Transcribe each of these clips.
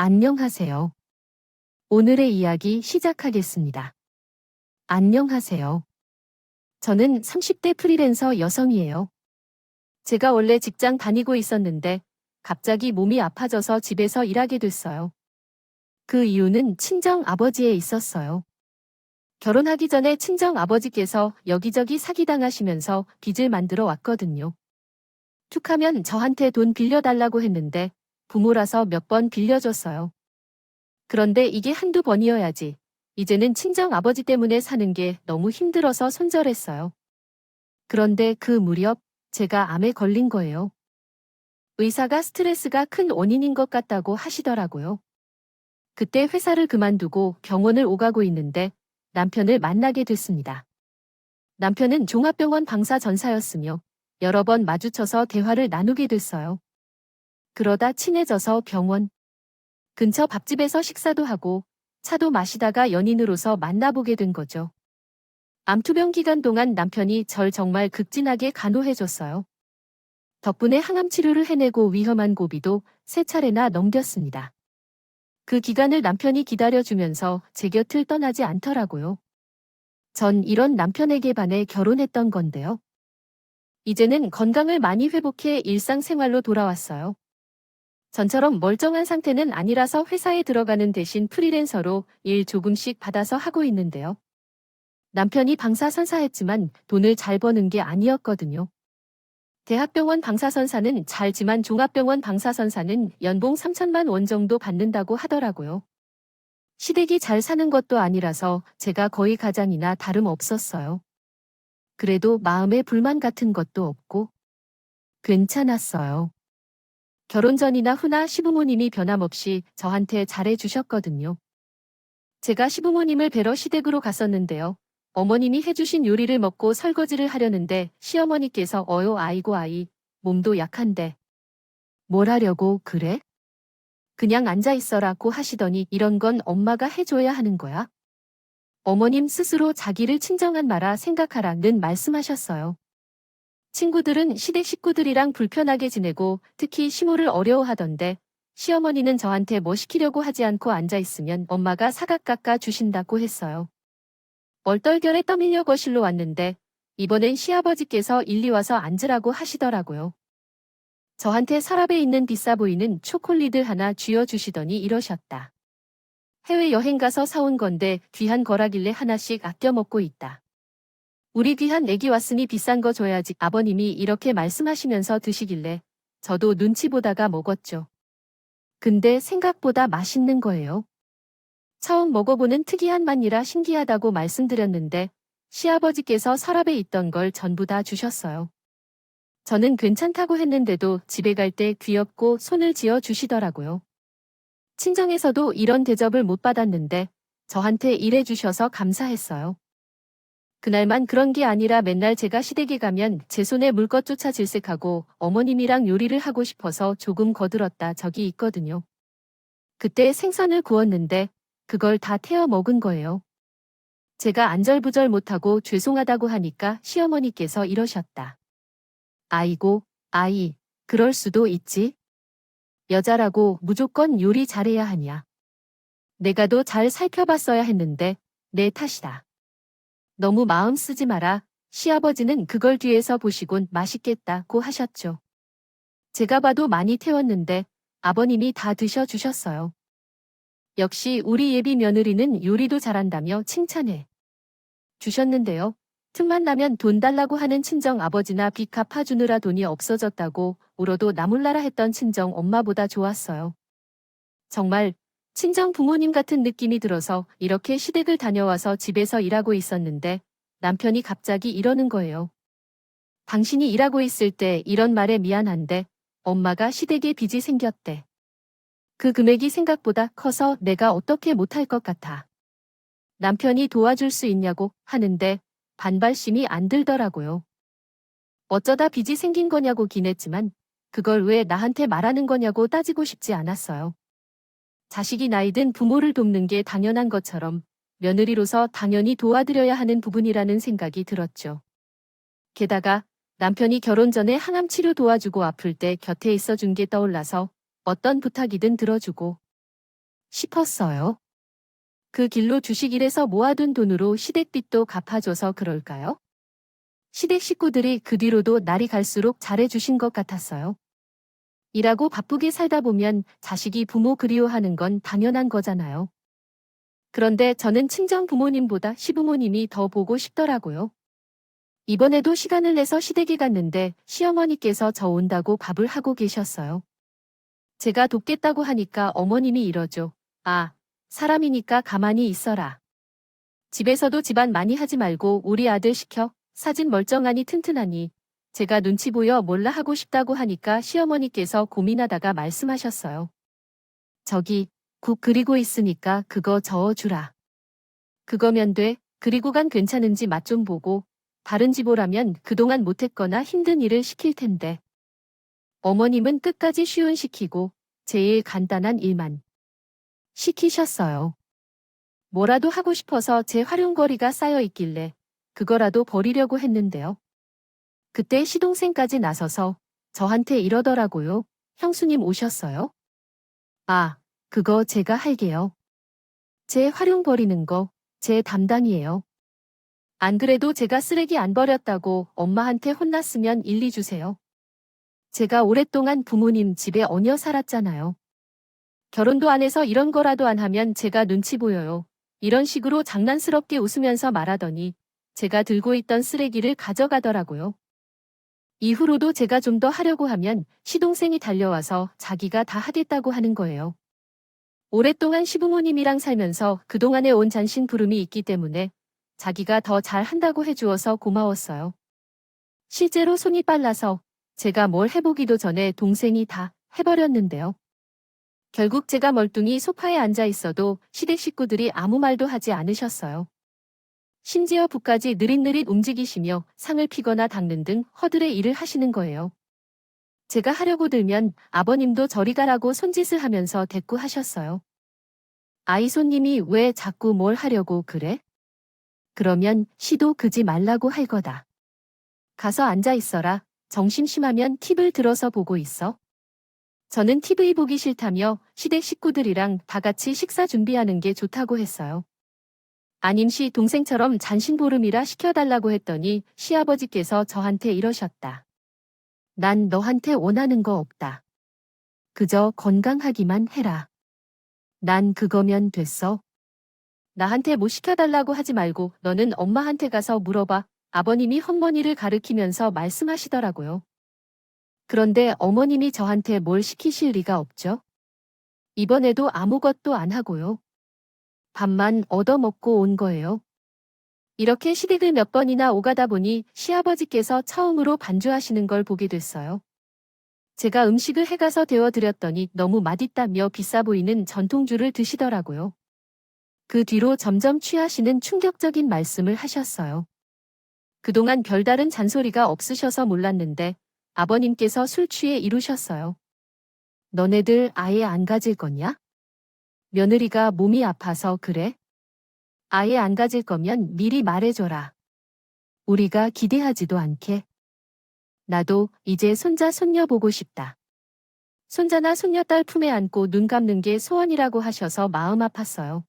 안녕하세요. 오늘의 이야기 시작하겠습니다. 안녕하세요. 저는 30대 프리랜서 여성이에요. 제가 원래 직장 다니고 있었는데 갑자기 몸이 아파져서 집에서 일하게 됐어요. 그 이유는 친정 아버지에 있었어요. 결혼하기 전에 친정 아버지께서 여기저기 사기당하시면서 빚을 만들어 왔거든요. 툭하면 저한테 돈 빌려달라고 했는데 부모라서 몇 번 빌려줬어요. 그런데 이게 한두 번이어야지. 이제는 친정 아버지 때문에 사는 게 너무 힘들어서 손절했어요. 그런데 그 무렵 제가 암에 걸린 거예요. 의사가 스트레스가 큰 원인인 것 같다고 하시더라고요. 그때 회사를 그만두고 병원을 오가고 있는데 남편을 만나게 됐습니다. 남편은 종합병원 방사 전사였으며 여러 번 마주쳐서 대화를 나누게 됐어요. 그러다 친해져서 병원 근처 밥집에서 식사도 하고 차도 마시다가 연인으로서 만나보게 된 거죠. 암투병 기간 동안 남편이 절 정말 극진하게 간호해줬어요. 덕분에 항암 치료를 해내고 위험한 고비도 3차례나 넘겼습니다. 그 기간을 남편이 기다려주면서 제 곁을 떠나지 않더라고요. 전 이런 남편에게 반해 결혼했던 건데요. 이제는 건강을 많이 회복해 일상생활로 돌아왔어요. 전처럼 멀쩡한 상태는 아니라서 회사에 들어가는 대신 프리랜서로 일 조금씩 받아서 하고 있는데요. 남편이 방사선사했지만 돈을 잘 버는 게 아니었거든요. 대학병원 방사선사는 잘지만 종합병원 방사선사는 연봉 3천만 원 정도 받는다고 하더라고요. 시댁이 잘 사는 것도 아니라서 제가 거의 가장이나 다름없었어요. 그래도 마음에 불만 같은 것도 없고 괜찮았어요. 결혼 전이나 후나 시부모님이 변함없이 저한테 잘해주셨거든요. 제가 시부모님을 뵈러 시댁으로 갔었는데요. 어머님이 해주신 요리를 먹고 설거지를 하려는데 시어머니께서 아이고 아이, 몸도 약한데. 뭘 하려고 그래? 그냥 앉아 있어라고 하시더니 이런 건 엄마가 해줘야 하는 거야? 어머님 스스로 자기를 친정한 마라 생각하라는 말씀하셨어요. 친구들은 시댁 식구들이랑 불편하게 지내고 특히 시모를 어려워하던데 시어머니는 저한테 뭐 시키려고 하지 않고 앉아있으면 엄마가 사각 깎아 주신다고 했어요. 얼떨결에 떠밀려 거실로 왔는데 이번엔 시아버지께서 일리 와서 앉으라고 하시더라고요. 저한테 서랍에 있는 비싸 보이는 초콜릿을 하나 쥐어주시더니 이러셨다. 해외여행 가서 사온 건데 귀한 거라길래 하나씩 아껴 먹고 있다. 우리 귀한 애기 왔으니 비싼 거 줘야지 아버님이 이렇게 말씀하시면서 드시길래 저도 눈치 보다가 먹었죠. 근데 생각보다 맛있는 거예요. 처음 먹어보는 특이한 맛이라 신기하다고 말씀드렸는데 시아버지께서 서랍에 있던 걸 전부 다 주셨어요. 저는 괜찮다고 했는데도 집에 갈 때 귀엽고 손을 지어 주시더라고요. 친정에서도 이런 대접을 못 받았는데 저한테 일해 주셔서 감사했어요. 그날만 그런 게 아니라 맨날 제가 시댁에 가면 제 손에 물것조차 질색하고 어머님이랑 요리를 하고 싶어서 조금 거들었다 적이 있거든요. 그때 생선을 구웠는데 그걸 다 태워 먹은 거예요. 제가 안절부절 못하고 죄송하다고 하니까 시어머니께서 이러셨다. 아이고, 아이, 그럴 수도 있지. 여자라고 무조건 요리 잘해야 하냐. 내가 더 잘 살펴봤어야 했는데 내 탓이다. 너무 마음 쓰지 마라. 시아버지는 그걸 뒤에서 보시곤 맛있겠다고 하셨죠. 제가 봐도 많이 태웠는데 아버님이 다 드셔주셨어요. 역시 우리 예비 며느리는 요리도 잘한다며 칭찬해 주셨는데요. 틈만 나면 돈 달라고 하는 친정 아버지나 빚 갚아주느라 돈이 없어졌다고 울어도 나몰라라 했던 친정 엄마보다 좋았어요. 정말 친정 부모님 같은 느낌이 들어서 이렇게 시댁을 다녀와서 집에서 일하고 있었는데 남편이 갑자기 이러는 거예요. 당신이 일하고 있을 때 이런 말에 미안한데 엄마가 시댁에 빚이 생겼대. 그 금액이 생각보다 커서 내가 어떻게 못할 것 같아. 남편이 도와줄 수 있냐고 하는데 반발심이 안 들더라고요. 어쩌다 빚이 생긴 거냐고긴 했지만 그걸 왜 나한테 말하는 거냐고 따지고 싶지 않았어요. 자식이 나이 든 부모를 돕는 게 당연한 것처럼 며느리로서 당연히 도와드려야 하는 부분이라는 생각이 들었죠. 게다가 남편이 결혼 전에 항암 치료 도와주고 아플 때 곁에 있어준 게 떠올라서 어떤 부탁이든 들어주고 싶었어요. 그 길로 주식일에서 모아둔 돈으로 시댁빚도 갚아줘서 그럴까요? 시댁 식구들이 그 뒤로도 날이 갈수록 잘해주신 것 같았어요. 일하고 바쁘게 살다 보면 자식이 부모 그리워하는 건 당연한 거잖아요. 그런데 저는 친정 부모님보다 시부모님이 더 보고 싶더라고요. 이번에도 시간을 내서 시댁에 갔는데 시어머니께서 저 온다고 밥을 하고 계셨어요. 제가 돕겠다고 하니까 어머님이 이러죠. 아, 사람이니까 가만히 있어라. 집에서도 집안 많이 하지 말고 우리 아들 시켜. 사진 멀쩡하니 튼튼하니. 제가 눈치 보여 몰라 하고 싶다고 하니까 시어머니께서 고민하다가 말씀하셨어요. 저기, 국 끓이고 있으니까 그거 저어주라. 그거면 돼. 그리고 간 괜찮은지 맛 좀 보고. 다른 집 오라면 그동안 못했거나 힘든 일을 시킬 텐데. 어머님은 끝까지 쉬운 시키고 제일 간단한 일만 시키셨어요. 뭐라도 하고 싶어서 제 활용거리가 쌓여 있길래 그거라도 버리려고 했는데요. 그때 시동생까지 나서서 저한테 이러더라고요. 형수님 오셨어요? 아, 그거 제가 할게요. 제 활용 버리는 거 제 담당이에요. 안 그래도 제가 쓰레기 안 버렸다고 엄마한테 혼났으면 일리 주세요. 제가 오랫동안 부모님 집에 얹혀 살았잖아요. 결혼도 안 해서 이런 거라도 안 하면 제가 눈치 보여요. 이런 식으로 장난스럽게 웃으면서 말하더니 제가 들고 있던 쓰레기를 가져가더라고요. 이후로도 제가 좀 더 하려고 하면 시동생이 달려와서 자기가 다 하겠다고 하는 거예요. 오랫동안 시부모님이랑 살면서 그동안에 온 잔심부름이 있기 때문에 자기가 더 잘한다고 해주어서 고마웠어요. 실제로 손이 빨라서 제가 뭘 해보기도 전에 동생이 다 해버렸는데요. 결국 제가 멀뚱히 소파에 앉아 있어도 시댁 식구들이 아무 말도 하지 않으셨어요. 심지어 북까지 느릿느릿 움직이시며 상을 피거나 닦는 등 허들의 일을 하시는 거예요. 제가 하려고 들면 아버님도 저리 가라고 손짓을 하면서 대꾸하셨어요. 아이 손님이 왜 자꾸 뭘 하려고 그래? 그러면 시도 그지 말라고 할 거다. 가서 앉아 있어라. 정심심하면 팁을 들어서 보고 있어. 저는 TV 보기 싫다며 시댁 식구들이랑 다 같이 식사 준비하는 게 좋다고 했어요. 아님시 동생처럼 잔신보름이라 시켜달라고 했더니 시아버지께서 저한테 이러셨다. 난 너한테 원하는 거 없다. 그저 건강하기만 해라. 난 그거면 됐어. 나한테 뭐 시켜달라고 하지 말고 너는 엄마한테 가서 물어봐. 아버님이 헛머니를 가리키면서 말씀하시더라고요. 그런데 어머님이 저한테 뭘 시키실 리가 없죠? 이번에도 아무것도 안 하고요. 밥만 얻어먹고 온 거예요. 이렇게 시댁을 몇 번이나 오가다 보니 시아버지께서 처음으로 반주하시는 걸 보게 됐어요. 제가 음식을 해가서 데워드렸더니 너무 맛있다며 비싸 보이는 전통주를 드시더라고요. 그 뒤로 점점 취하시는 충격적인 말씀을 하셨어요. 그동안 별다른 잔소리가 없으셔서 몰랐는데 아버님께서 술 취해 이루셨어요. 너네들 아예 안 가질 거냐? 며느리가 몸이 아파서 그래? 아예 안 가질 거면 미리 말해줘라. 우리가 기대하지도 않게. 나도 이제 손자 손녀 보고 싶다. 손자나 손녀딸 품에 안고 눈 감는 게 소원이라고 하셔서 마음 아팠어요.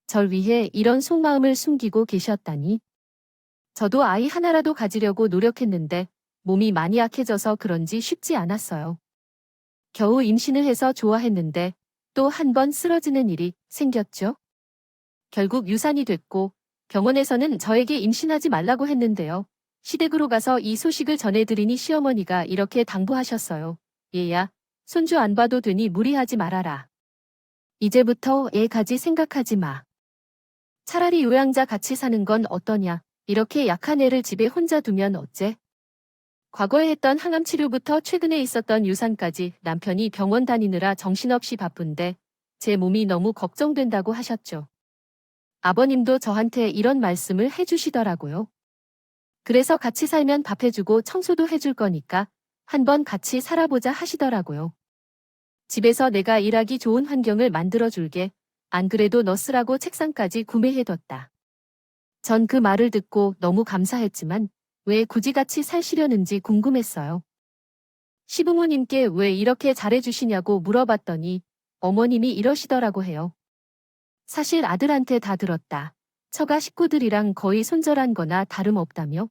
절 위해 이런 속마음을 숨기고 계셨다니. 저도 아이 하나라도 가지려고 노력했는데 몸이 많이 약해져서 그런지 쉽지 않았어요. 겨우 임신을 해서 좋아했는데 또 한 번 쓰러지는 일이 생겼죠. 결국 유산이 됐고 병원에서는 저에게 임신하지 말라고 했는데요. 시댁으로 가서 이 소식을 전해드리니 시어머니가 이렇게 당부하셨어요. 얘야, 손주 안 봐도 되니 무리하지 말아라. 이제부터 애 가지 생각하지 마. 차라리 요양자 같이 사는 건 어떠냐. 이렇게 약한 애를 집에 혼자 두면 어째? 과거에 했던 항암 치료부터 최근에 있었던 유산까지 남편이 병원 다니느라 정신없이 바쁜데 제 몸이 너무 걱정된다고 하셨죠. 아버님도 저한테 이런 말씀을 해주시더라고요. 그래서 같이 살면 밥 해주고 청소도 해줄 거니까 한번 같이 살아보자 하시더라고요. 집에서 내가 일하기 좋은 환경을 만들어줄게. 안 그래도 너 쓰라고 책상까지 구매해뒀다. 전 그 말을 듣고 너무 감사했지만 왜 굳이 같이 사시려는지 궁금했어요. 시부모님께 왜 이렇게 잘해주시냐고 물어봤더니 어머님이 이러시더라고 해요. 사실 아들한테 다 들었다. 처가 식구들이랑 거의 손절한 거나 다름없다며.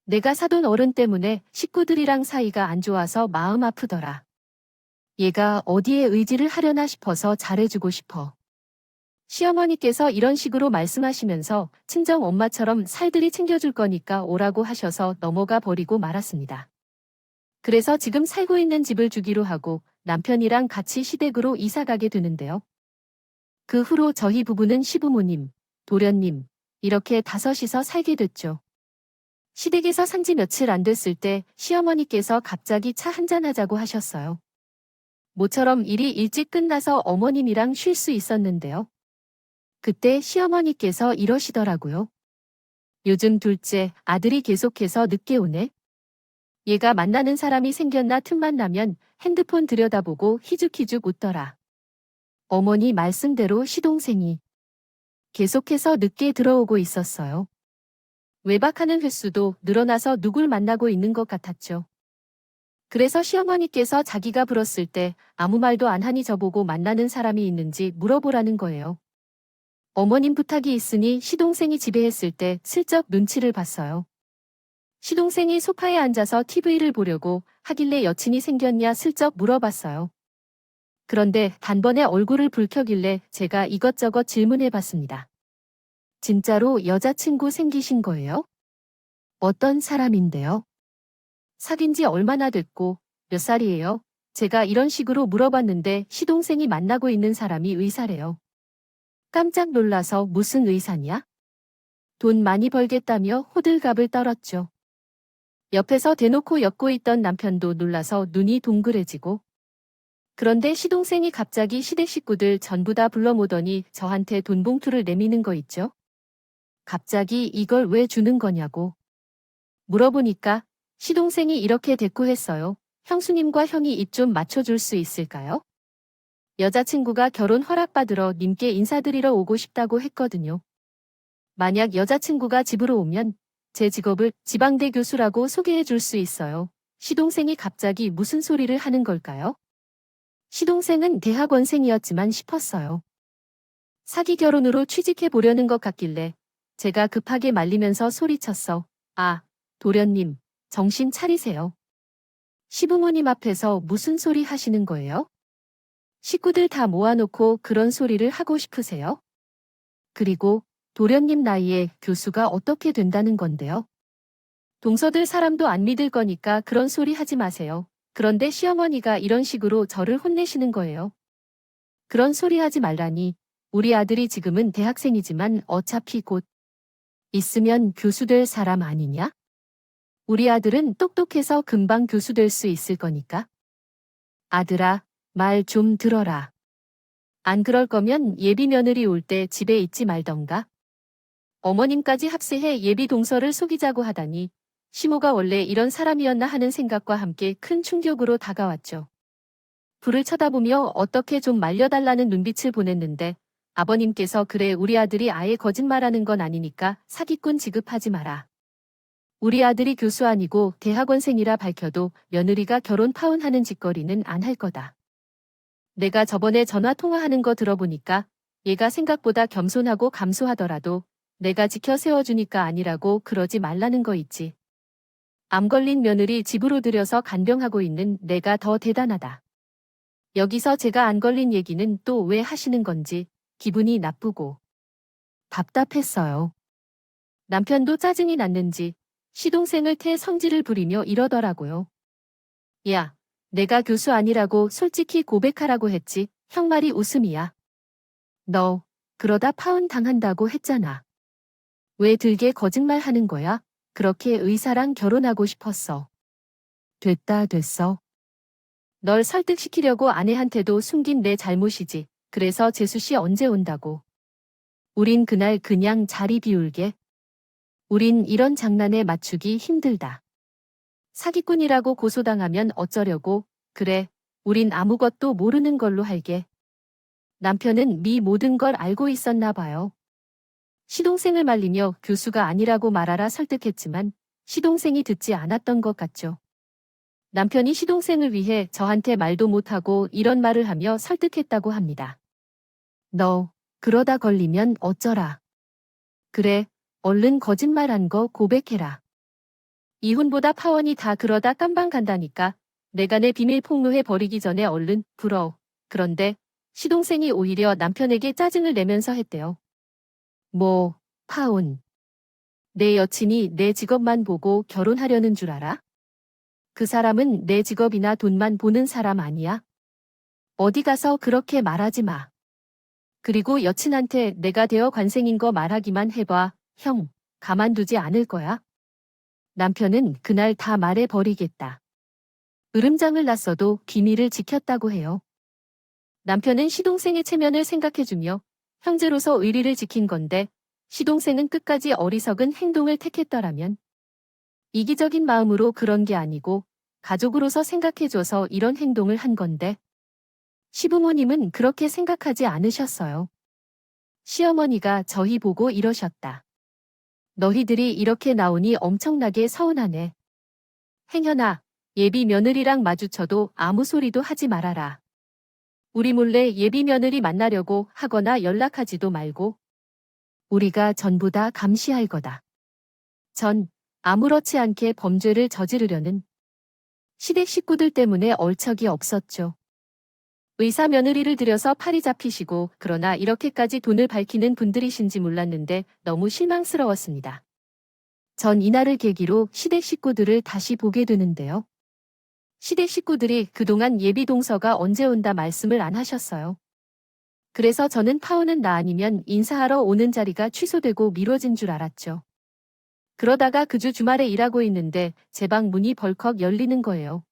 내가 사돈 어른 때문에 식구들이랑 사이가 안 좋아서 마음 아프더라. 얘가 어디에 의지를 하려나 싶어서 잘해주고 싶어. 시어머니께서 이런 식으로 말씀하시면서 친정 엄마처럼 살들이 챙겨줄 거니까 오라고 하셔서 넘어가 버리고 말았습니다. 그래서 지금 살고 있는 집을 주기로 하고 남편이랑 같이 시댁으로 이사 가게 되는데요. 그 후로 저희 부부는 시부모님, 도련님, 이렇게 다섯이서 살게 됐죠. 시댁에서 산지 며칠 안 됐을 때 시어머니께서 갑자기 차 한잔 하자고 하셨어요. 모처럼 일이 일찍 끝나서 어머님이랑 쉴 수 있었는데요. 그때 시어머니께서 이러시더라고요. 요즘 둘째 아들이 계속해서 늦게 오네. 얘가 만나는 사람이 생겼나 틈만 나면 핸드폰 들여다보고 희죽희죽 웃더라. 어머니 말씀대로 시동생이 계속해서 늦게 들어오고 있었어요. 외박하는 횟수도 늘어나서 누굴 만나고 있는 것 같았죠. 그래서 시어머니께서 자기가 불었을 때 아무 말도 안 하니 저보고 만나는 사람이 있는지 물어보라는 거예요. 어머님 부탁이 있으니 시동생이 지배했을 때 슬쩍 눈치를 봤어요. 시동생이 소파에 앉아서 TV를 보려고 하길래 여친이 생겼냐 슬쩍 물어봤어요. 그런데 단번에 얼굴을 붉혀길래 제가 이것저것 질문해봤습니다. 진짜로 여자친구 생기신 거예요? 어떤 사람인데요? 사귄 지 얼마나 됐고 몇 살이에요? 제가 이런 식으로 물어봤는데 시동생이 만나고 있는 사람이 의사래요. 깜짝 놀라서 무슨 의사냐? 돈 많이 벌겠다며 호들갑을 떨었죠. 옆에서 대놓고 엮고 있던 남편도 놀라서 눈이 동그래지고. 그런데 시동생이 갑자기 시댁 식구들 전부 다 불러 모더니 저한테 돈 봉투를 내미는 거 있죠? 갑자기 이걸 왜 주는 거냐고. 물어보니까 시동생이 이렇게 대꾸했어요. 형수님과 형이 입 좀 맞춰줄 수 있을까요? 여자친구가 결혼 허락받으러 님께 인사드리러 오고 싶다고 했거든요. 만약 여자친구가 집으로 오면 제 직업을 지방대 교수라고 소개해 줄 수 있어요. 시동생이 갑자기 무슨 소리를 하는 걸까요? 시동생은 대학원생이었지만 싶었어요. 사기 결혼으로 취직해 보려는 것 같길래 제가 급하게 말리면서 소리쳤어. 아, 도련님, 정신 차리세요. 시부모님 앞에서 무슨 소리 하시는 거예요? 식구들 다 모아놓고 그런 소리를 하고 싶으세요? 그리고 도련님 나이에 교수가 어떻게 된다는 건데요? 동서들 사람도 안 믿을 거니까 그런 소리 하지 마세요. 그런데 시어머니가 이런 식으로 저를 혼내시는 거예요. 그런 소리 하지 말라니. 우리 아들이 지금은 대학생이지만 어차피 곧 있으면 교수 될 사람 아니냐? 우리 아들은 똑똑해서 금방 교수 될 수 있을 거니까. 아들아, 말 좀 들어라. 안 그럴 거면 예비 며느리 올 때 집에 있지 말던가. 어머님까지 합세해 예비 동서를 속이자고 하다니 시모가 원래 이런 사람이었나 하는 생각과 함께 큰 충격으로 다가왔죠. 불을 쳐다보며 어떻게 좀 말려달라는 눈빛을 보냈는데 아버님께서 그래 우리 아들이 아예 거짓말하는 건 아니니까 사기꾼 취급하지 마라. 우리 아들이 교수 아니고 대학원생이라 밝혀도 며느리가 결혼 파혼하는 짓거리는 안 할 거다. 내가 저번에 전화 통화하는 거 들어보니까 얘가 생각보다 겸손하고 감소하더라도 내가 지켜 세워주니까 아니라고 그러지 말라는 거 있지. 암 걸린 며느리 집으로 들여서 간병하고 있는 내가 더 대단하다. 여기서 제가 안 걸린 얘기는 또 왜 하시는 건지 기분이 나쁘고 답답했어요. 남편도 짜증이 났는지 시동생을 태 성질을 부리며 이러더라고요. 야, 내가 교수 아니라고 솔직히 고백하라고 했지. 형 말이 웃음이야. 너 그러다 파혼 당한다고 했잖아. 왜 들게 거짓말 하는 거야? 그렇게 의사랑 결혼하고 싶었어. 됐어. 널 설득시키려고 아내한테도 숨긴 내 잘못이지. 그래서 재수씨 언제 온다고. 우린 그날 그냥 자리 비울게. 우린 이런 장난에 맞추기 힘들다. 사기꾼이라고 고소당하면 어쩌려고. 그래, 우린 아무것도 모르는 걸로 할게. 남편은 미 모든 걸 알고 있었나 봐요. 시동생을 말리며 교수가 아니라고 말하라 설득했지만 시동생이 듣지 않았던 것 같죠. 남편이 시동생을 위해 저한테 말도 못하고 이런 말을 하며 설득했다고 합니다. 너, 그러다 걸리면 어쩌라. 그래, 얼른 거짓말한 거 고백해라. 이혼보다 파혼이 다 그러다 깜방 간다니까. 내가 내 비밀 폭로해 버리기 전에 얼른 불어. 그런데 시동생이 오히려 남편에게 짜증을 내면서 했대요. 뭐, 파혼. 내 여친이 내 직업만 보고 결혼하려는 줄 알아? 그 사람은 내 직업이나 돈만 보는 사람 아니야? 어디 가서 그렇게 말하지 마. 그리고 여친한테 내가 대여 관생인 거 말하기만 해봐. 형, 가만두지 않을 거야. 남편은 그날 다 말해버리겠다. 으름장을 놨어도 비밀을 지켰다고 해요. 남편은 시동생의 체면을 생각해주며 형제로서 의리를 지킨 건데 시동생은 끝까지 어리석은 행동을 택했더라면 이기적인 마음으로 그런 게 아니고 가족으로서 생각해줘서 이런 행동을 한 건데 시부모님은 그렇게 생각하지 않으셨어요. 시어머니가 저희 보고 이러셨다. 너희들이 이렇게 나오니 엄청나게 서운하네. 행현아, 예비 며느리랑 마주쳐도 아무 소리도 하지 말아라. 우리 몰래 예비 며느리 만나려고 하거나 연락하지도 말고. 우리가 전부 다 감시할 거다. 전 아무렇지 않게 범죄를 저지르려는 시댁 식구들 때문에 얼척이 없었죠. 의사 며느리를 들여서 팔이 잡히시고 그러나 이렇게까지 돈을 밝히는 분들이신지 몰랐는데 너무 실망스러웠습니다. 전 이날을 계기로 시댁 식구들을 다시 보게 되는데요. 시댁 식구들이 그동안 예비 동서가 언제 온다 말씀을 안 하셨어요. 그래서 저는 파혼은 나 아니면 인사하러 오는 자리가 취소되고 미뤄진 줄 알았죠. 그러다가 그 주 주말에 일하고 있는데 제 방 문이 벌컥 열리는 거예요.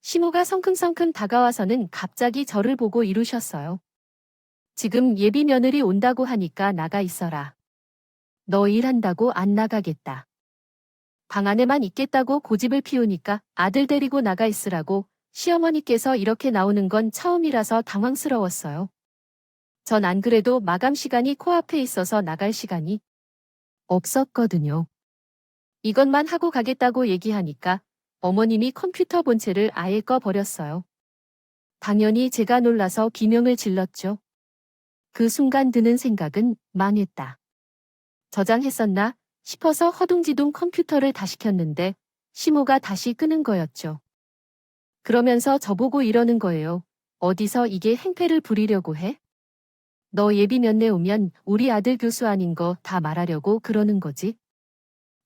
시모가 성큼성큼 다가와서는 갑자기 저를 보고 이루셨어요. 지금 예비 며느리 온다고 하니까 나가 있어라. 너 일한다고 안 나가겠다. 방 안에만 있겠다고 고집을 피우니까 아들 데리고 나가 있으라고 시어머니께서 이렇게 나오는 건 처음이라서 당황스러웠어요. 전 안 그래도 마감 시간이 코앞에 있어서 나갈 시간이 없었거든요. 이것만 하고 가겠다고 얘기하니까 어머님이 컴퓨터 본체를 아예 꺼버렸어요. 당연히 제가 놀라서 비명을 질렀죠. 그 순간 드는 생각은 망했다. 저장했었나 싶어서 허둥지둥 컴퓨터를 다시 켰는데 시모가 다시 끄는 거였죠. 그러면서 저보고 이러는 거예요. 어디서 이게 행패를 부리려고 해? 너 예비 면회 오면 우리 아들 교수 아닌 거 다 말하려고 그러는 거지?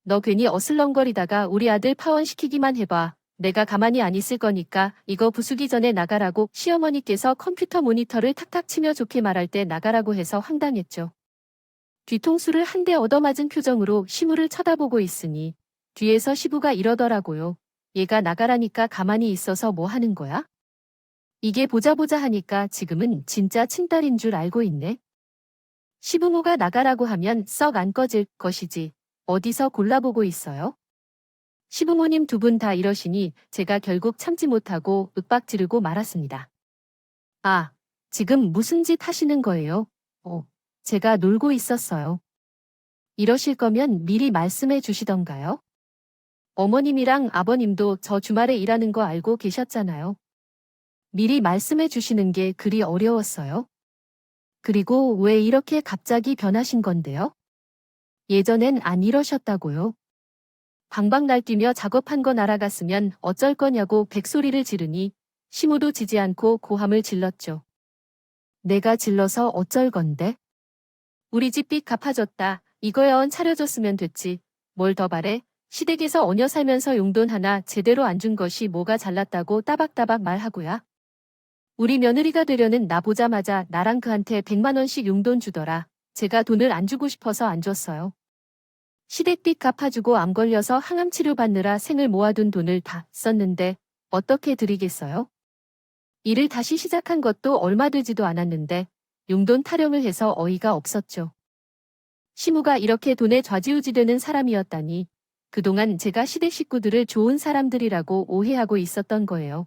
너 괜히 어슬렁거리다가 우리 아들 파혼시키기만 해봐. 내가 가만히 안 있을 거니까 이거 부수기 전에 나가라고 시어머니께서 컴퓨터 모니터를 탁탁 치며 좋게 말할 때 나가라고 해서 황당했죠. 뒤통수를 한 대 얻어맞은 표정으로 시무를 쳐다보고 있으니 뒤에서 시부가 이러더라고요. 얘가 나가라니까 가만히 있어서 뭐 하는 거야? 이게 보자 하니까 지금은 진짜 친딸인 줄 알고 있네. 시부모가 나가라고 하면 썩 안 꺼질 것이지. 어디서 골라보고 있어요? 시부모님 두 분 다 이러시니 제가 결국 참지 못하고 윽박 지르고 말았습니다. 아, 지금 무슨 짓 하시는 거예요? 제가 놀고 있었어요. 이러실 거면 미리 말씀해 주시던가요? 어머님이랑 아버님도 저 주말에 일하는 거 알고 계셨잖아요. 미리 말씀해 주시는 게 그리 어려웠어요? 그리고 왜 이렇게 갑자기 변하신 건데요? 예전엔 안 이러셨다고요? 방방 날뛰며 작업한 거 날아갔으면 어쩔 거냐고 백소리를 지르니 시모도 지지 않고 고함을 질렀죠. 내가 질러서 어쩔 건데? 우리 집 빚 갚아줬다. 이거야 언 차려줬으면 됐지. 뭘 더 바래? 시댁에서 어녀 살면서 용돈 하나 제대로 안 준 것이 뭐가 잘났다고 따박따박 말하고야. 우리 며느리가 되려는 나 보자마자 나랑 그한테 100만 원씩 용돈 주더라. 제가 돈을 안 주고 싶어서 안 줬어요. 시댁빚 갚아주고 암 걸려서 항암 치료 받느라 생을 모아둔 돈을 다 썼는데 어떻게 드리겠어요? 일을 다시 시작한 것도 얼마 되지도 않았는데 용돈 타령을 해서 어이가 없었죠. 시무가 이렇게 돈에 좌지우지되는 사람이었다니 그동안 제가 시댁 식구들을 좋은 사람들이라고 오해하고 있었던 거예요.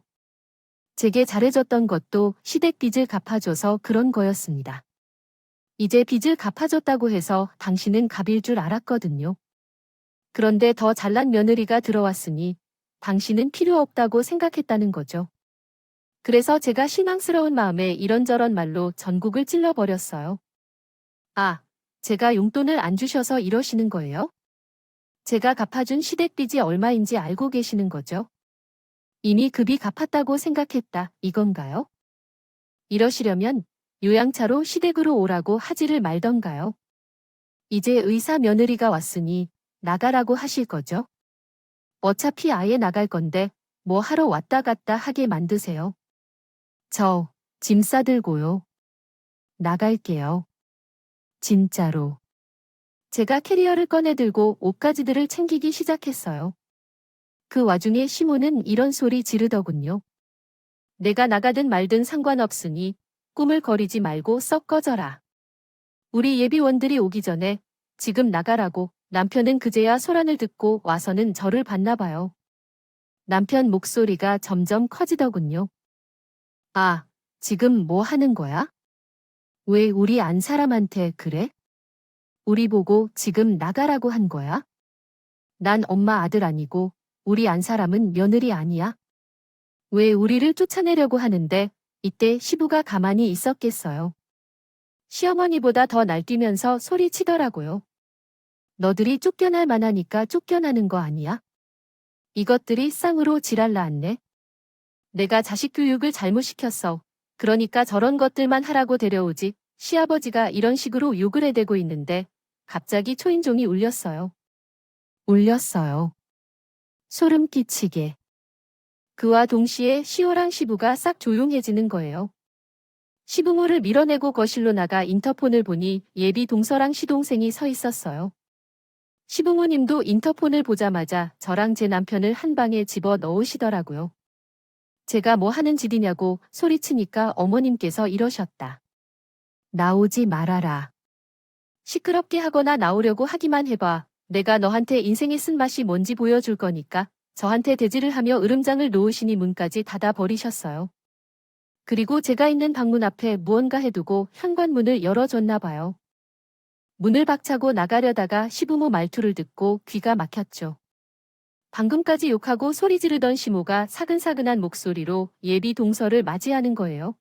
제게 잘해줬던 것도 시댁 빚을 갚아줘서 그런 거였습니다. 이제 빚을 갚아줬다고 해서 당신은 갑일 줄 알았거든요. 그런데 더 잘난 며느리가 들어왔으니 당신은 필요 없다고 생각했다는 거죠. 그래서 제가 실망스러운 마음에 이런저런 말로 전국을 찔러버렸어요. 아, 제가 용돈을 안 주셔서 이러시는 거예요? 제가 갚아준 시댁빚이 얼마인지 알고 계시는 거죠? 이미 급이 갚았다고 생각했다, 이건가요? 이러시려면 요양차로 시댁으로 오라고 하지를 말던가요? 이제 의사 며느리가 왔으니 나가라고 하실 거죠? 어차피 아예 나갈 건데 뭐 하러 왔다 갔다 하게 만드세요. 저, 짐 싸들고요. 나갈게요. 진짜로. 제가 캐리어를 꺼내들고 옷가지들을 챙기기 시작했어요. 그 와중에 시모는 이런 소리 지르더군요. 내가 나가든 말든 상관없으니 꾸물거리지 말고 썩 꺼져라. 우리 예비원들이 오기 전에 지금 나가라고. 남편은 그제야 소란을 듣고 와서는 저를 봤나 봐요. 남편 목소리가 점점 커지더군요. 아, 지금 뭐 하는 거야? 왜 우리 안 사람한테 그래? 우리 보고 지금 나가라고 한 거야? 난 엄마 아들 아니고 우리 안 사람은 며느리 아니야? 왜 우리를 쫓아내려고 하는데 이때 시부가 가만히 있었겠어요. 시어머니보다 더 날뛰면서 소리치더라고요. 너들이 쫓겨날 만하니까 쫓겨나는 거 아니야? 이것들이 쌍으로 지랄 낳았네. 내가 자식 교육을 잘못 시켰어. 그러니까 저런 것들만 하라고 데려오지. 시아버지가 이런 식으로 욕을 해대고 있는데 갑자기 초인종이 울렸어요. 울렸어요. 소름 끼치게. 그와 동시에 시호랑 시부가 싹 조용해지는 거예요. 시부모를 밀어내고 거실로 나가 인터폰을 보니 예비 동서랑 시동생이 서 있었어요. 시부모님도 인터폰을 보자마자 저랑 제 남편을 한 방에 집어 넣으시더라고요. 제가 뭐 하는 짓이냐고 소리치니까 어머님께서 이러셨다. 나오지 말아라. 시끄럽게 하거나 나오려고 하기만 해봐. 내가 너한테 인생의 쓴맛이 뭔지 보여줄 거니까. 저한테 대지를 하며 으름장을 놓으시니 문까지 닫아버리셨어요. 그리고 제가 있는 방문 앞에 무언가 해두고 현관문을 열어줬나 봐요. 문을 박차고 나가려다가 시부모 말투를 듣고 귀가 막혔죠. 방금까지 욕하고 소리 지르던 시모가 사근사근한 목소리로 예비 동서를 맞이하는 거예요.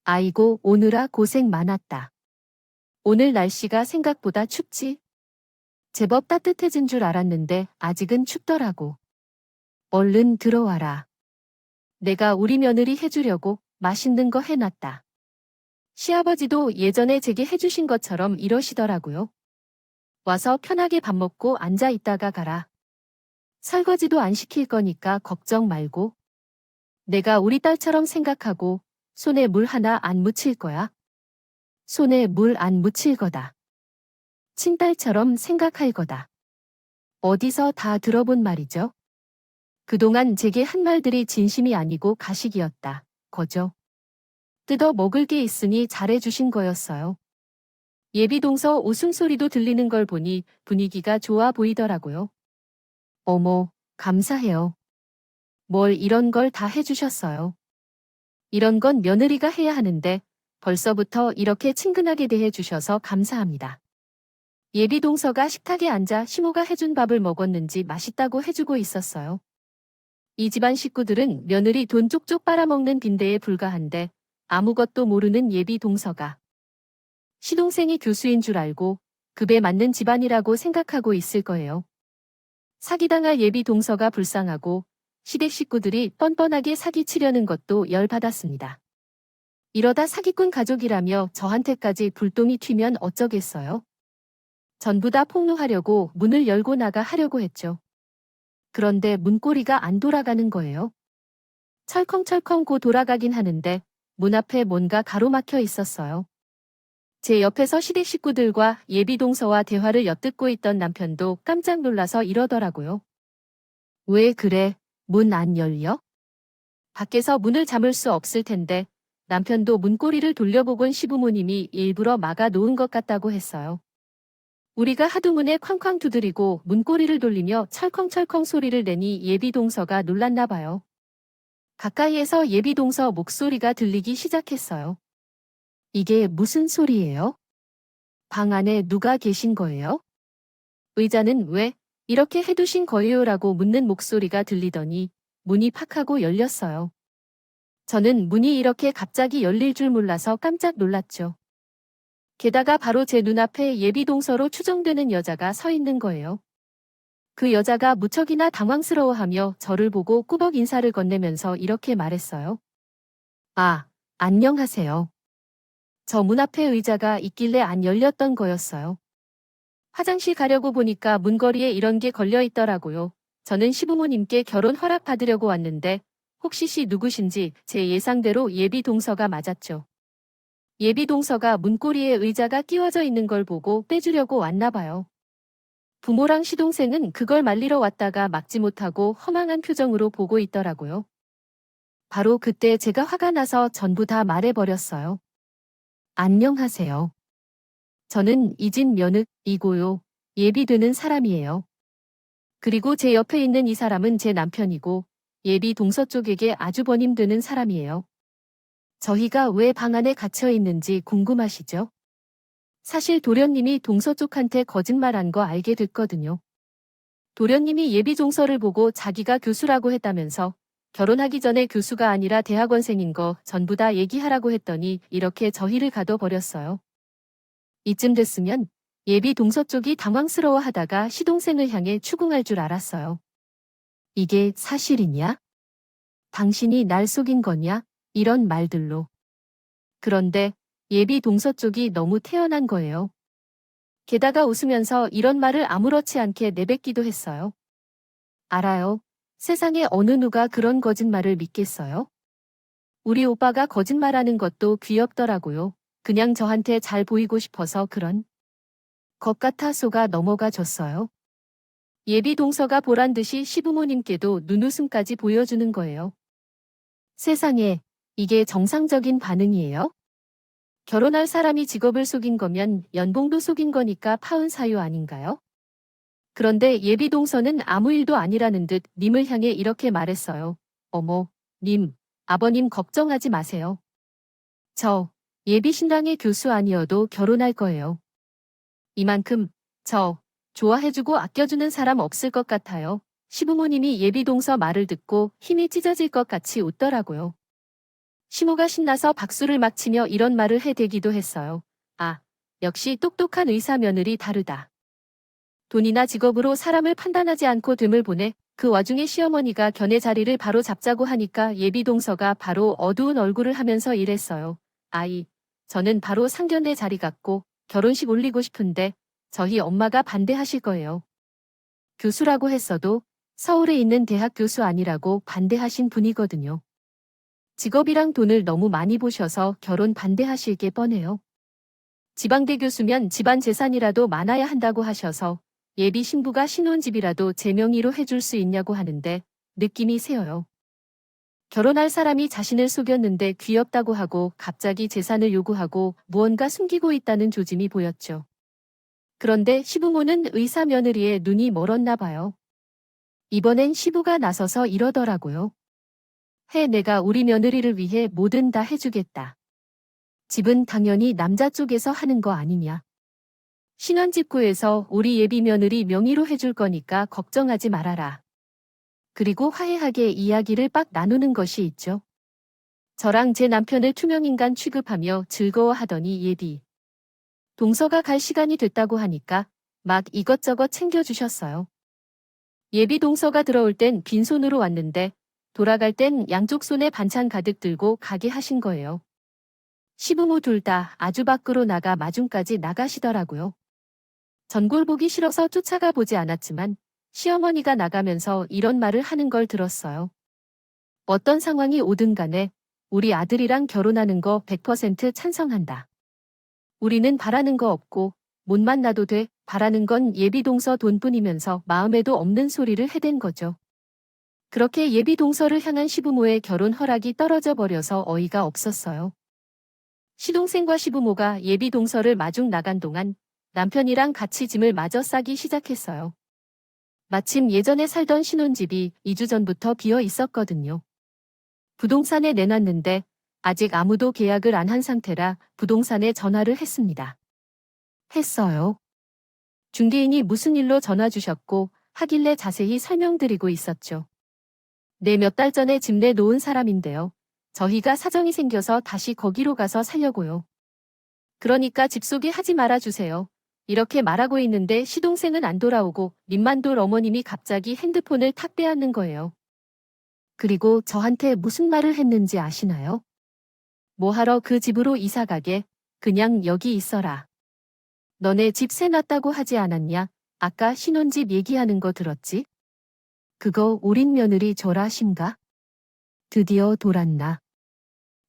아이고, 오느라 고생 많았다. 오늘 날씨가 생각보다 춥지? 제법 따뜻해진 줄 알았는데 아직은 춥더라고. 얼른 들어와라. 내가 우리 며느리 해주려고 맛있는 거 해놨다. 시아버지도 예전에 제게 해주신 것처럼 이러시더라고요. 와서 편하게 밥 먹고 앉아 있다가 가라. 설거지도 안 시킬 거니까 걱정 말고. 내가 우리 딸처럼 생각하고 손에 물 하나 안 묻힐 거야. 손에 물 안 묻힐 거다. 친딸처럼 생각할 거다. 어디서 다 들어본 말이죠? 그동안 제게 한 말들이 진심이 아니고 가식이었다. 거죠. 뜯어 먹을 게 있으니 잘해주신 거였어요. 예비동서 웃음소리도 들리는 걸 보니 분위기가 좋아 보이더라고요. 어머, 감사해요. 뭘 이런 걸 다 해주셨어요. 이런 건 며느리가 해야 하는데 벌써부터 이렇게 친근하게 대해주셔서 감사합니다. 예비동서가 식탁에 앉아 시모가 해준 밥을 먹었는지 맛있다고 해주고 있었어요. 이 집안 식구들은 며느리 돈 쪽쪽 빨아먹는 빈대에 불과한데 아무것도 모르는 예비동서가 시동생이 교수인 줄 알고 급에 맞는 집안이라고 생각하고 있을 거예요. 사기당할 예비동서가 불쌍하고 시댁 식구들이 뻔뻔하게 사기치려는 것도 열받았습니다. 이러다 사기꾼 가족이라며 저한테까지 불똥이 튀면 어쩌겠어요? 전부 다 폭로하려고 문을 열고 나가 하려고 했죠. 그런데 문고리가 안 돌아가는 거예요. 철컹철컹 고 돌아가긴 하는데 문 앞에 뭔가 가로막혀 있었어요. 제 옆에서 시댁 식구들과 예비동서와 대화를 엿듣고 있던 남편도 깜짝 놀라서 이러더라고요. 왜 그래? 문 안 열려? 밖에서 문을 잠을 수 없을 텐데 남편도 문고리를 돌려보곤 시부모님이 일부러 막아 놓은 것 같다고 했어요. 우리가 하도 문에 쾅쾅 두드리고 문고리를 돌리며 철컹철컹 소리를 내니 예비동서가 놀랐나 봐요. 가까이에서 예비동서 목소리가 들리기 시작했어요. 이게 무슨 소리예요? 방 안에 누가 계신 거예요? 의자는 왜 이렇게 해두신 거예요라고 묻는 목소리가 들리더니 문이 팍 하고 열렸어요. 저는 문이 이렇게 갑자기 열릴 줄 몰라서 깜짝 놀랐죠. 게다가 바로 제 눈앞에 예비 동서로 추정되는 여자가 서 있는 거예요. 그 여자가 무척이나 당황스러워하며 저를 보고 꾸벅 인사를 건네면서 이렇게 말했어요. 아, 안녕하세요. 저 문 앞에 의자가 있길래 안 열렸던 거였어요. 화장실 가려고 보니까 문거리에 이런 게 걸려 있더라고요. 저는 시부모님께 결혼 허락받으려고 왔는데 혹시 씨 누구신지 제 예상대로 예비 동서가 맞았죠. 예비 동서가 문고리에 의자가 끼워져 있는 걸 보고 빼주려고 왔나 봐요. 부모랑 시동생은 그걸 말리러 왔다가 막지 못하고 허망한 표정으로 보고 있더라고요. 바로 그때 제가 화가 나서 전부 다 말해버렸어요. 안녕하세요. 저는 이 집 며느리고요. 예비되는 사람이에요. 그리고 제 옆에 있는 이 사람은 제 남편이고 예비 동서 쪽에게 아주버님 되는 사람이에요. 저희가 왜 방 안에 갇혀 있는지 궁금하시죠? 사실 도련님이 동서 쪽한테 거짓말한 거 알게 됐거든요. 도련님이 예비 동서를 보고 자기가 교수라고 했다면서 결혼하기 전에 교수가 아니라 대학원생인 거 전부 다 얘기하라고 했더니 이렇게 저희를 가둬버렸어요. 이쯤 됐으면 예비 동서 쪽이 당황스러워하다가 시동생을 향해 추궁할 줄 알았어요. 이게 사실이냐? 당신이 날 속인 거냐? 이런 말들로. 그런데 예비 동서 쪽이 너무 태연한 거예요. 게다가 웃으면서 이런 말을 아무렇지 않게 내뱉기도 했어요. 알아요. 세상에 어느 누가 그런 거짓말을 믿겠어요? 우리 오빠가 거짓말하는 것도 귀엽더라고요. 그냥 저한테 잘 보이고 싶어서 그런 것 같아 속아 넘어가 줬어요. 예비 동서가 보란 듯이 시부모님께도 눈웃음까지 보여주는 거예요. 세상에, 이게 정상적인 반응이에요? 결혼할 사람이 직업을 속인 거면 연봉도 속인 거니까 파혼 사유 아닌가요? 그런데 예비 동서는 아무 일도 아니라는 듯 님을 향해 이렇게 말했어요. 어머, 님, 아버님 걱정하지 마세요. 저, 예비 신랑의 교수 아니어도 결혼할 거예요. 이만큼, 좋아해주고 아껴주는 사람 없을 것 같아요. 시부모님이 예비 동서 말을 듣고 힘이 찢어질 것 같이 웃더라고요. 시모가 신나서 박수를 막 치며 이런 말을 해대기도 했어요. 아, 역시 똑똑한 의사 며느리 다르다. 돈이나 직업으로 사람을 판단하지 않고 됨을 보내. 그 와중에 시어머니가 견해 자리를 바로 잡자고 하니까 예비 동서가 바로 어두운 얼굴을 하면서 이랬어요. 아이, 저는 바로 상견례 자리 같고 결혼식 올리고 싶은데 저희 엄마가 반대하실 거예요. 교수라고 했어도 서울에 있는 대학 교수 아니라고 반대하신 분이거든요. 직업이랑 돈을 너무 많이 보셔서 결혼 반대하실 게 뻔해요. 지방대 교수면 집안 재산이라도 많아야 한다고 하셔서 예비 신부가 신혼집이라도 제 명의로 해줄 수 있냐고 하는데 느낌이 세어요. 결혼할 사람이 자신을 속였는데 귀엽다고 하고 갑자기 재산을 요구하고 무언가 숨기고 있다는 조짐이 보였죠. 그런데 시부모는 의사 며느리의 눈이 멀었나 봐요. 이번엔 시부가 나서서 이러더라고요. 내가 우리 며느리를 위해 뭐든 다 해주겠다. 집은 당연히 남자 쪽에서 하는 거 아니냐. 신혼집구에서 우리 예비 며느리 명의로 해줄 거니까 걱정하지 말아라. 그리고 화해하게 이야기를 빡 나누는 것이 있죠. 저랑 제 남편을 투명인간 취급하며 즐거워하더니 예비 동서가 갈 시간이 됐다고 하니까 막 이것저것 챙겨주셨어요. 예비 동서가 들어올 땐 빈손으로 왔는데 돌아갈 땐 양쪽 손에 반찬 가득 들고 가게 하신 거예요. 시부모 둘 다 아주 밖으로 나가 마중까지 나가시더라고요. 전골 보기 싫어서 쫓아가 보지 않았지만 시어머니가 나가면서 이런 말을 하는 걸 들었어요. 어떤 상황이 오든 간에 우리 아들이랑 결혼하는 거 100% 찬성한다. 우리는 바라는 거 없고 못 만나도 돼. 바라는 건 예비 동서 돈뿐이면서 마음에도 없는 소리를 해댄 거죠. 그렇게 예비 동서를 향한 시부모의 결혼 허락이 떨어져 버려서 어이가 없었어요. 시동생과 시부모가 예비 동서를 마중 나간 동안 남편이랑 같이 짐을 마저 싸기 시작했어요. 마침 예전에 살던 신혼집이 2주 전부터 비어 있었거든요. 부동산에 내놨는데 아직 아무도 계약을 안 한 상태라 부동산에 전화를 했습니다. 했어요. 중개인이 무슨 일로 전화 주셨고 하길래 자세히 설명드리고 있었죠. 네, 몇 달 전에 집 내놓은 사람인데요. 저희가 사정이 생겨서 다시 거기로 가서 살려고요. 그러니까 집 소개하지 말아주세요. 이렇게 말하고 있는데 시동생은 안 돌아오고 님만 돌 어머님이 갑자기 핸드폰을 탁 빼앗는 거예요. 그리고 저한테 무슨 말을 했는지 아시나요? 뭐하러 그 집으로 이사 가게? 그냥 여기 있어라. 너네 집 새 놨다고 하지 않았냐? 아까 신혼집 얘기하는 거 들었지? 그거 우린 며느리 줘라신가? 드디어 돌았나?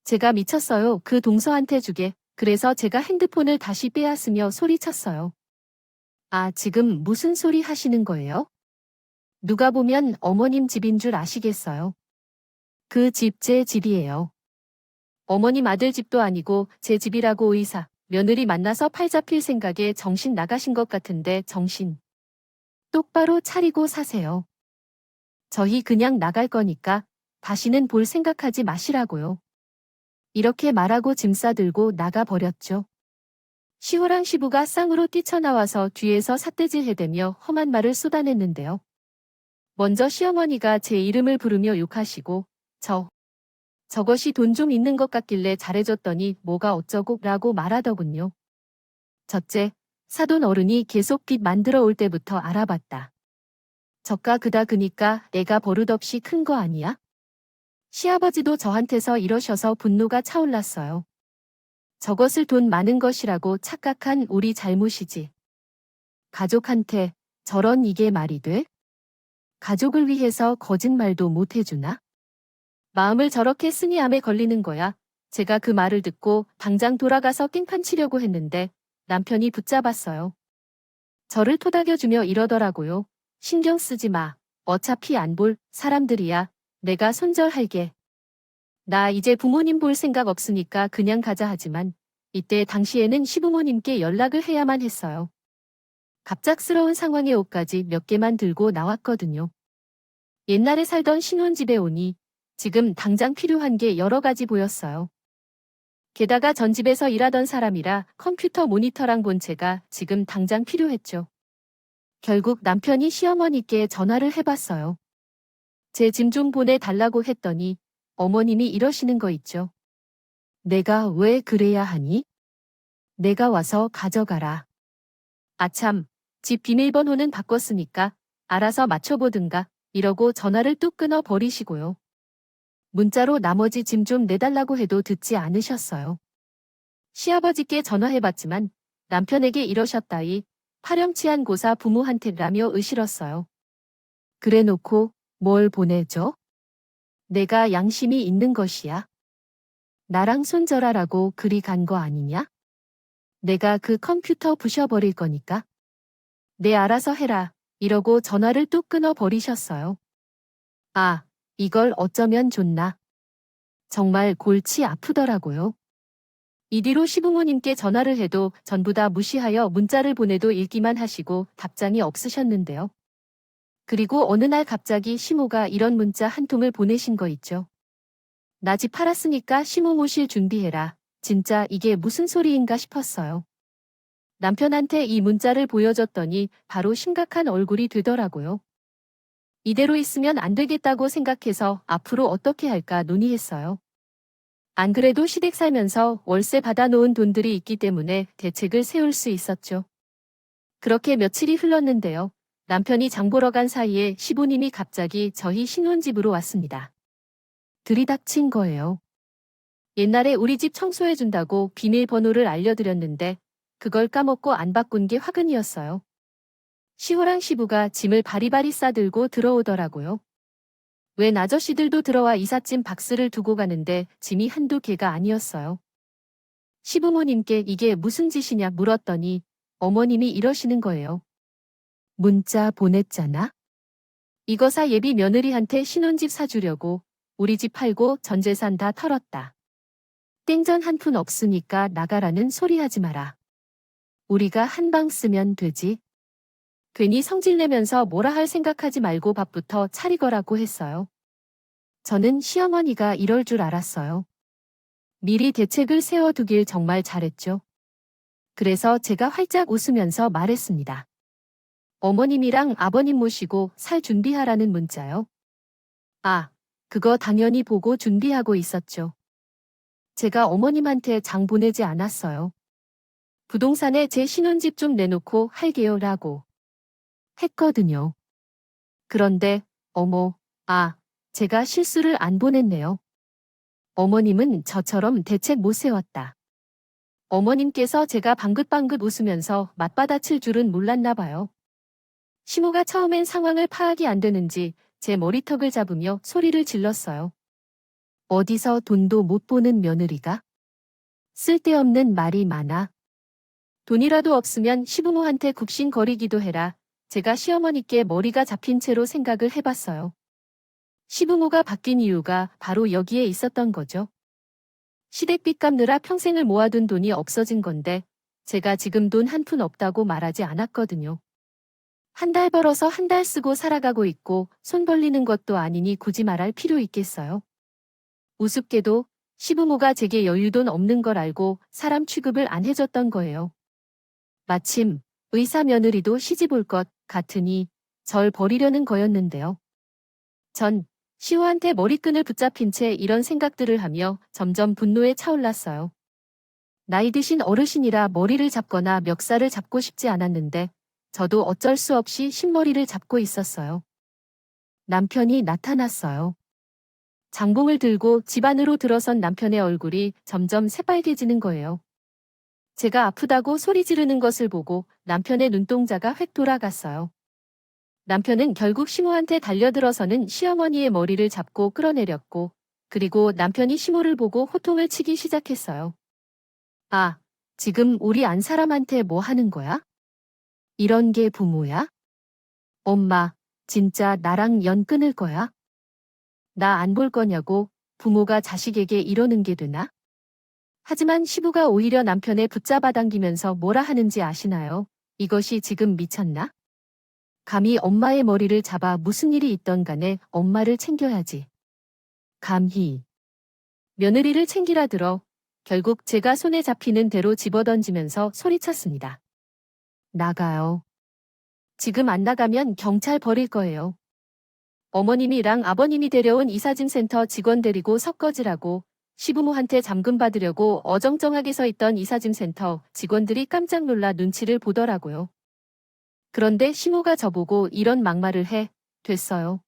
제가 미쳤어요. 그 동서한테 주게. 그래서 제가 핸드폰을 다시 빼앗으며 소리쳤어요. 아, 지금 무슨 소리 하시는 거예요? 누가 보면 어머님 집인 줄 아시겠어요? 그 집 제 집이에요. 어머님 아들 집도 아니고 제 집이라고. 의사, 며느리 만나서 팔 잡힐 생각에 정신 나가신 것 같은데 정신 똑바로 차리고 사세요. 저희 그냥 나갈 거니까 다시는 볼 생각하지 마시라고요. 이렇게 말하고 짐 싸들고 나가버렸죠. 시호랑 시부가 쌍으로 뛰쳐나와서 뒤에서 삿대질 해대며 험한 말을 쏟아냈는데요. 먼저 시어머니가 제 이름을 부르며 욕하시고 저것이 돈 좀 있는 것 같길래 잘해줬더니 뭐가 어쩌고 라고 말하더군요. 첫째, 사돈 어른이 계속 빚 만들어 올 때부터 알아봤다. 저가 그다 그니까 애가 버릇없이 큰 거 아니야? 시아버지도 저한테서 이러셔서 분노가 차올랐어요. 저것을 돈 많은 것이라고 착각한 우리 잘못이지. 가족한테 저런 이게 말이 돼? 가족을 위해서 거짓말도 못 해주나? 마음을 저렇게 쓰니 암에 걸리는 거야. 제가 그 말을 듣고 당장 돌아가서 깽판 치려고 했는데 남편이 붙잡았어요. 저를 토닥여주며 이러더라고요. 신경 쓰지 마. 어차피 안 볼 사람들이야. 내가 손절할게. 나 이제 부모님 볼 생각 없으니까 그냥 가자 하지만 이때 당시에는 시부모님께 연락을 해야만 했어요. 갑작스러운 상황에 옷까지 몇 개만 들고 나왔거든요. 옛날에 살던 신혼집에 오니 지금 당장 필요한 게 여러 가지 보였어요. 게다가 전 집에서 일하던 사람이라 컴퓨터 모니터랑 본체가 지금 당장 필요했죠. 결국 남편이 시어머니께 전화를 해봤어요. 제 짐 좀 보내달라고 했더니 어머님이 이러시는 거 있죠. 내가 왜 그래야 하니? 내가 와서 가져가라. 아참, 집 비밀번호는 바꿨으니까 알아서 맞춰보든가 이러고 전화를 뚝 끊어 버리시고요. 문자로 나머지 짐 좀 내달라고 해도 듣지 않으셨어요. 시아버지께 전화해봤지만 남편에게 이러셨다이 파렴치한 고사 부모한테라며 으실었어요. 그래놓고 뭘 보내줘? 내가 양심이 있는 것이야. 나랑 손절하라고 그리 간 거 아니냐? 내가 그 컴퓨터 부셔버릴 거니까. 네, 알아서 해라. 이러고 전화를 뚝 끊어 버리셨어요. 아, 이걸 어쩌면 좋나. 정말 골치 아프더라고요. 이 뒤로 시부모님께 전화를 해도 전부 다 무시하여 문자를 보내도 읽기만 하시고 답장이 없으셨는데요. 그리고 어느 날 갑자기 시모가 이런 문자 한 통을 보내신 거 있죠. 나 집 팔았으니까 시모 모실 준비해라. 진짜 이게 무슨 소리인가 싶었어요. 남편한테 이 문자를 보여줬더니 바로 심각한 얼굴이 되더라고요. 이대로 있으면 안 되겠다고 생각해서 앞으로 어떻게 할까 논의했어요. 안 그래도 시댁 살면서 월세 받아놓은 돈들이 있기 때문에 대책을 세울 수 있었죠. 그렇게 며칠이 흘렀는데요. 남편이 장 보러 간 사이에 시부님이 갑자기 저희 신혼집으로 왔습니다. 들이닥친 거예요. 옛날에 우리 집 청소해준다고 비밀번호를 알려드렸는데 그걸 까먹고 안 바꾼 게 화근이었어요. 시호랑 시부가 짐을 바리바리 싸들고 들어오더라고요. 웬 아저씨들도 들어와 이삿짐 박스를 두고 가는데 짐이 한두 개가 아니었어요. 시부모님께 이게 무슨 짓이냐 물었더니 어머님이 이러시는 거예요. 문자 보냈잖아? 이거 사 예비 며느리한테 신혼집 사주려고 우리 집 팔고 전 재산 다 털었다. 땡전 한 푼 없으니까 나가라는 소리 하지 마라. 우리가 한 방 쓰면 되지. 괜히 성질내면서 뭐라 할 생각하지 말고 밥부터 차리거라고 했어요. 저는 시어머니가 이럴 줄 알았어요. 미리 대책을 세워두길 정말 잘했죠. 그래서 제가 활짝 웃으면서 말했습니다. 어머님이랑 아버님 모시고 살 준비하라는 문자요. 아, 그거 당연히 보고 준비하고 있었죠. 제가 어머님한테 장 보내지 않았어요. 부동산에 제 신혼집 좀 내놓고 할게요라고 했거든요. 그런데, 어머, 제가 실수를 안 보냈네요. 어머님은 저처럼 대책 못 세웠다. 어머님께서 제가 방긋방긋 웃으면서 맞받아칠 줄은 몰랐나 봐요. 시모가 처음엔 상황을 파악이 안 되는지 제 머리턱을 잡으며 소리를 질렀어요. 어디서 돈도 못 보는 며느리가? 쓸데없는 말이 많아. 돈이라도 없으면 시부모한테 굽신거리기도 해라. 제가 시어머니께 머리가 잡힌 채로 생각을 해봤어요. 시부모가 바뀐 이유가 바로 여기에 있었던 거죠. 시댁빚 갚느라 평생을 모아둔 돈이 없어진 건데 제가 지금 돈 한 푼 없다고 말하지 않았거든요. 한 달 벌어서 한 달 쓰고 살아가고 있고 손 벌리는 것도 아니니 굳이 말할 필요 있겠어요. 우습게도 시부모가 제게 여유돈 없는 걸 알고 사람 취급을 안 해줬던 거예요. 마침 의사 며느리도 시집 올 것 같으니 절 버리려는 거였는데요. 전 시호한테 머리끈을 붙잡힌 채 이런 생각들을 하며 점점 분노에 차올랐어요. 나이 드신 어르신이라 머리를 잡거나 멱살을 잡고 싶지 않았는데 저도 어쩔 수 없이 신머리를 잡고 있었어요. 남편이 나타났어요. 장봉을 들고 집 안으로 들어선 남편의 얼굴이 점점 새빨개지는 거예요. 제가 아프다고 소리 지르는 것을 보고 남편의 눈동자가 획 돌아갔어요. 남편은 결국 시모한테 달려들어서는 시어머니의 머리를 잡고 끌어내렸고, 그리고 남편이 시모를 보고 호통을 치기 시작했어요. 지금 우리 안 사람한테 뭐 하는 거야? 이런 게 부모야? 엄마, 진짜 나랑 연 끊을 거야? 나 안 볼 거냐고 부모가 자식에게 이러는 게 되나? 하지만 시부가 오히려 남편을 붙잡아당기면서 뭐라 하는지 아시나요? 이것이 지금 미쳤나? 감히 엄마의 머리를 잡아 무슨 일이 있던 간에 엄마를 챙겨야지. 감히. 며느리를 챙기라 들어 결국 제가 손에 잡히는 대로 집어던지면서 소리쳤습니다. 나가요. 지금 안 나가면 경찰 버릴 거예요. 어머님이랑 아버님이 데려온 이사짐센터 직원 데리고 섞어지라고 시부모한테 잠금 받으려고 어정쩡하게 서 있던 이사짐센터 직원들이 깜짝 놀라 눈치를 보더라고요. 그런데 시모가 저보고 이런 막말을 해. 됐어요.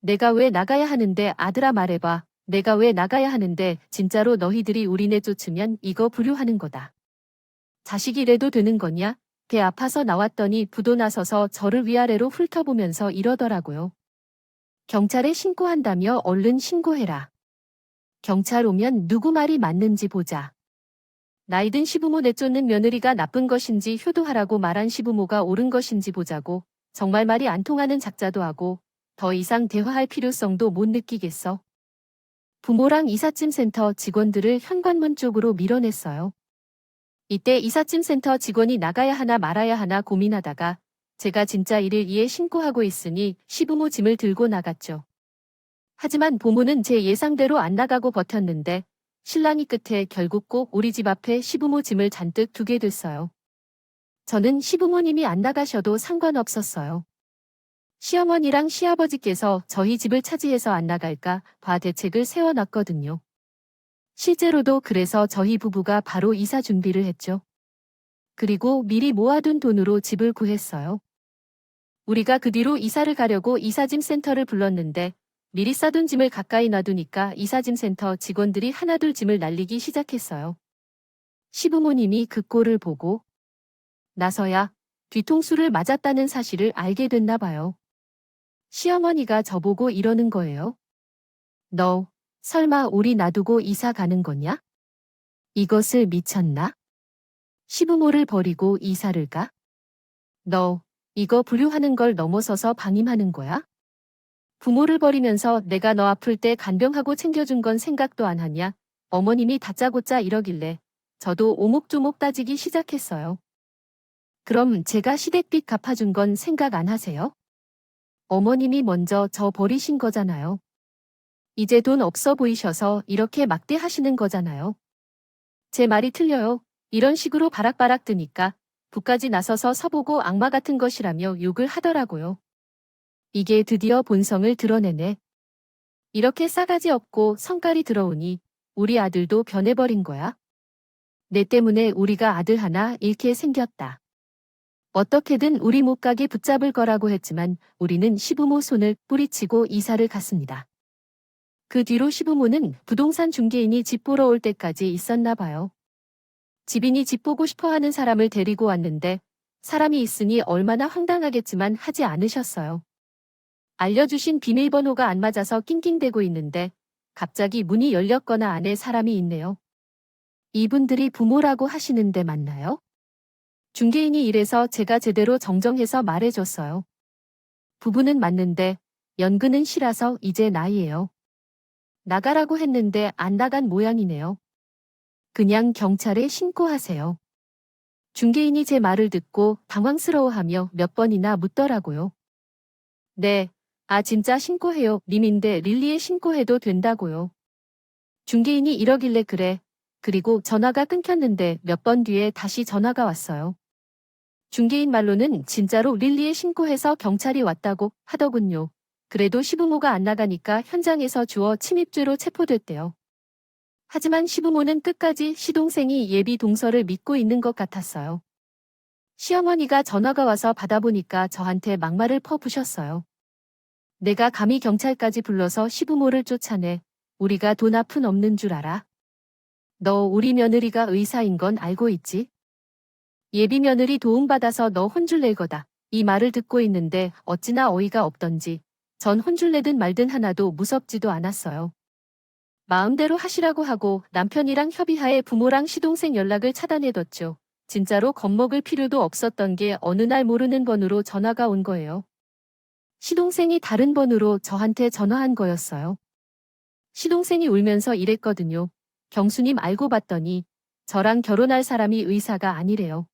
내가 왜 나가야 하는데 아들아 말해봐. 내가 왜 나가야 하는데 진짜로 너희들이 우리네 쫓으면 이거 불효하는 거다. 자식이래도 되는 거냐? 배 아파서 나왔더니 부도 나서서 저를 위아래로 훑어보면서 이러더라고요. 경찰에 신고한다며 얼른 신고해라. 경찰 오면 누구 말이 맞는지 보자. 나이든 시부모 내쫓는 며느리가 나쁜 것인지 효도하라고 말한 시부모가 옳은 것인지 보자고 정말 말이 안 통하는 작자도 하고 더 이상 대화할 필요성도 못 느끼겠어. 부모랑 이삿짐센터 직원들을 현관문 쪽으로 밀어냈어요. 이때 이삿짐센터 직원이 나가야 하나 말아야 하나 고민하다가 제가 진짜 이를 이에 신고하고 있으니 시부모 짐을 들고 나갔죠. 하지만 부모는 제 예상대로 안 나가고 버텼는데 신랑이 끝에 결국 꼭 우리 집 앞에 시부모 짐을 잔뜩 두게 됐어요. 저는 시부모님이 안 나가셔도 상관없었어요. 시어머니랑 시아버지께서 저희 집을 차지해서 안 나갈까 봐 대책을 세워놨거든요. 실제로도 그래서 저희 부부가 바로 이사 준비를 했죠. 그리고 미리 모아둔 돈으로 집을 구했어요. 우리가 그 뒤로 이사를 가려고 이사짐 센터를 불렀는데 미리 싸둔 짐을 가까이 놔두니까 이사짐 센터 직원들이 하나둘 짐을 날리기 시작했어요. 시부모님이 그 꼴을 보고 나서야 뒤통수를 맞았다는 사실을 알게 됐나 봐요. 시어머니가 저보고 이러는 거예요. 너 설마 우리 놔두고 이사 가는 거냐? 이것을 미쳤나? 시부모를 버리고 이사를 가? 너 이거 불효하는 걸 넘어서서 방임하는 거야? 부모를 버리면서 내가 너 아플 때 간병하고 챙겨준 건 생각도 안 하냐? 어머님이 다짜고짜 이러길래 저도 오목조목 따지기 시작했어요. 그럼 제가 시댁빚 갚아준 건 생각 안 하세요? 어머님이 먼저 저 버리신 거잖아요. 이제 돈 없어 보이셔서 이렇게 막대하시는 거잖아요. 제 말이 틀려요. 이런 식으로 바락바락 뜨니까 부까지 나서서 서보고 악마 같은 것이라며 욕을 하더라고요. 이게 드디어 본성을 드러내네. 이렇게 싸가지 없고 성깔이 들어오니 우리 아들도 변해버린 거야. 내 때문에 우리가 아들 하나 잃게 생겼다. 어떻게든 우리 못 가게 붙잡을 거라고 했지만 우리는 시부모 손을 뿌리치고 이사를 갔습니다. 그 뒤로 시부모는 부동산 중개인이 집 보러 올 때까지 있었나 봐요. 집인이 집 보고 싶어 하는 사람을 데리고 왔는데 사람이 있으니 얼마나 황당하겠지만 하지 않으셨어요. 알려주신 비밀번호가 안 맞아서 낑낑대고 있는데 갑자기 문이 열렸거나 안에 사람이 있네요. 이분들이 부모라고 하시는데 맞나요? 중개인이 이래서 제가 제대로 정정해서 말해줬어요. 부부는 맞는데 연근은 싫어서 이제 나이에요. 나가라고 했는데 안 나간 모양이네요. 그냥 경찰에 신고하세요. 중개인이 제 말을 듣고 당황스러워하며 몇 번이나 묻더라고요. 네, 진짜 신고해요. 님인데 릴리에 신고해도 된다고요. 중개인이 이러길래 그래. 그리고 전화가 끊겼는데 몇 번 뒤에 다시 전화가 왔어요. 중개인 말로는 진짜로 릴리에 신고해서 경찰이 왔다고 하더군요. 그래도 시부모가 안 나가니까 현장에서 주워 침입죄로 체포됐대요. 하지만 시부모는 끝까지 시동생이 예비 동서를 믿고 있는 것 같았어요. 시어머니가 전화가 와서 받아보니까 저한테 막말을 퍼부셨어요. 내가 감히 경찰까지 불러서 시부모를 쫓아내. 우리가 돈 한 푼 없는 줄 알아? 너 우리 며느리가 의사인 건 알고 있지? 예비 며느리 도움받아서 너 혼줄 낼 거다. 이 말을 듣고 있는데 어찌나 어이가 없던지 전 혼줄 내든 말든 하나도 무섭지도 않았어요. 마음대로 하시라고 하고 남편이랑 협의하에 부모랑 시동생 연락을 차단해뒀죠. 진짜로 겁먹을 필요도 없었던 게 어느 날 모르는 번호로 전화가 온 거예요. 시동생이 다른 번호로 저한테 전화한 거였어요. 시동생이 울면서 이랬거든요. 경수님 알고 봤더니 저랑 결혼할 사람이 의사가 아니래요.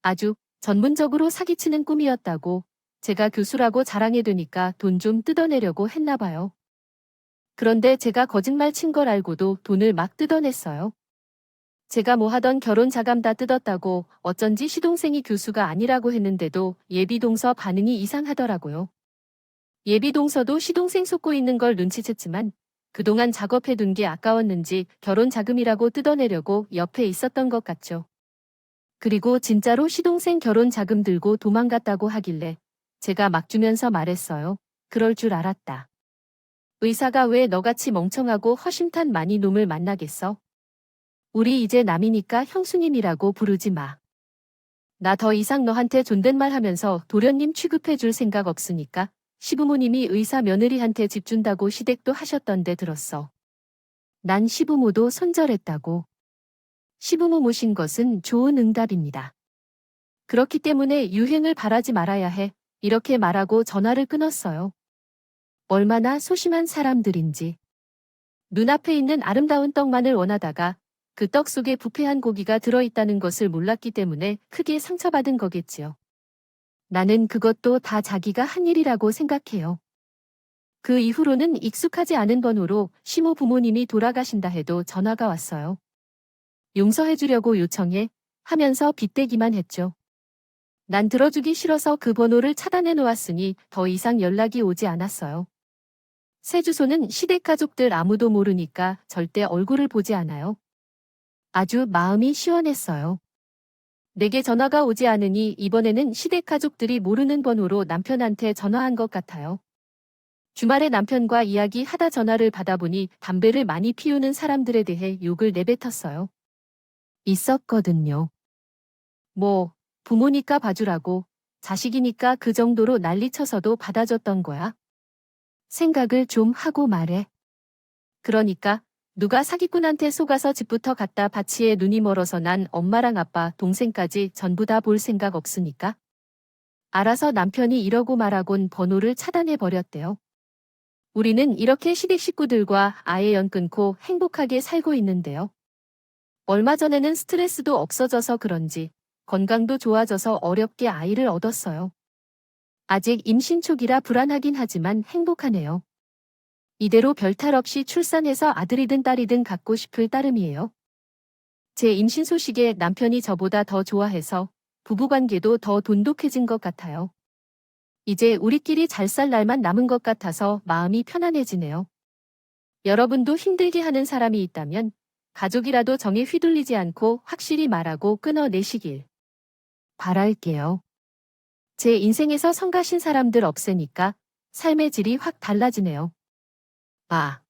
아주 전문적으로 사기치는 꿈이었다고 제가 교수라고 자랑해두니까 돈 좀 뜯어내려고 했나 봐요. 그런데 제가 거짓말 친 걸 알고도 돈을 막 뜯어냈어요. 제가 뭐 하던 결혼 자금 다 뜯었다고 어쩐지 시동생이 교수가 아니라고 했는데도 예비동서 반응이 이상하더라고요. 예비동서도 시동생 속고 있는 걸 눈치챘지만 그동안 작업해둔 게 아까웠는지 결혼 자금이라고 뜯어내려고 옆에 있었던 것 같죠. 그리고 진짜로 시동생 결혼 자금 들고 도망갔다고 하길래 제가 막 주면서 말했어요. 그럴 줄 알았다. 의사가 왜 너같이 멍청하고 허심탄 많이 놈을 만나겠어? 우리 이제 남이니까 형수님이라고 부르지 마. 나 더 이상 너한테 존댓말 하면서 도련님 취급해줄 생각 없으니까 시부모님이 의사 며느리한테 집 준다고 시댁도 하셨던데 들었어. 난 시부모도 손절했다고. 시부모 모신 것은 좋은 응답입니다. 그렇기 때문에 유행을 바라지 말아야 해. 이렇게 말하고 전화를 끊었어요. 얼마나 소심한 사람들인지. 눈앞에 있는 아름다운 떡만을 원하다가 그 떡 속에 부패한 고기가 들어있다는 것을 몰랐기 때문에 크게 상처받은 거겠지요. 나는 그것도 다 자기가 한 일이라고 생각해요. 그 이후로는 익숙하지 않은 번호로 시모 부모님이 돌아가신다 해도 전화가 왔어요. 용서해주려고 요청해 하면서 빗대기만 했죠. 난 들어주기 싫어서 그 번호를 차단해 놓았으니 더 이상 연락이 오지 않았어요. 새 주소는 시댁 가족들 아무도 모르니까 절대 얼굴을 보지 않아요. 아주 마음이 시원했어요. 내게 전화가 오지 않으니 이번에는 시댁 가족들이 모르는 번호로 남편한테 전화한 것 같아요. 주말에 남편과 이야기하다 전화를 받아보니 담배를 많이 피우는 사람들에 대해 욕을 내뱉었어요. 있었거든요. 뭐, 부모니까 봐주라고, 자식이니까 그 정도로 난리쳐서도 받아줬던 거야. 생각을 좀 하고 말해. 그러니까 누가 사기꾼한테 속아서 집부터 갖다 바치에 눈이 멀어서 난 엄마랑 아빠, 동생까지 전부 다 볼 생각 없으니까. 알아서 남편이 이러고 말하곤 번호를 차단해버렸대요. 우리는 이렇게 시댁 식구들과 아예 연 끊고 행복하게 살고 있는데요. 얼마 전에는 스트레스도 없어져서 그런지 건강도 좋아져서 어렵게 아이를 얻었어요. 아직 임신 초기라 불안하긴 하지만 행복하네요. 이대로 별탈 없이 출산해서 아들이든 딸이든 갖고 싶을 따름이에요. 제 임신 소식에 남편이 저보다 더 좋아해서 부부관계도 더 돈독해진 것 같아요. 이제 우리끼리 잘 살 날만 남은 것 같아서 마음이 편안해지네요. 여러분도 힘들게 하는 사람이 있다면 가족이라도 정에 휘둘리지 않고 확실히 말하고 끊어내시길 바랄게요. 제 인생에서 성가신 사람들 없애니까 삶의 질이 확 달라지네요. 아.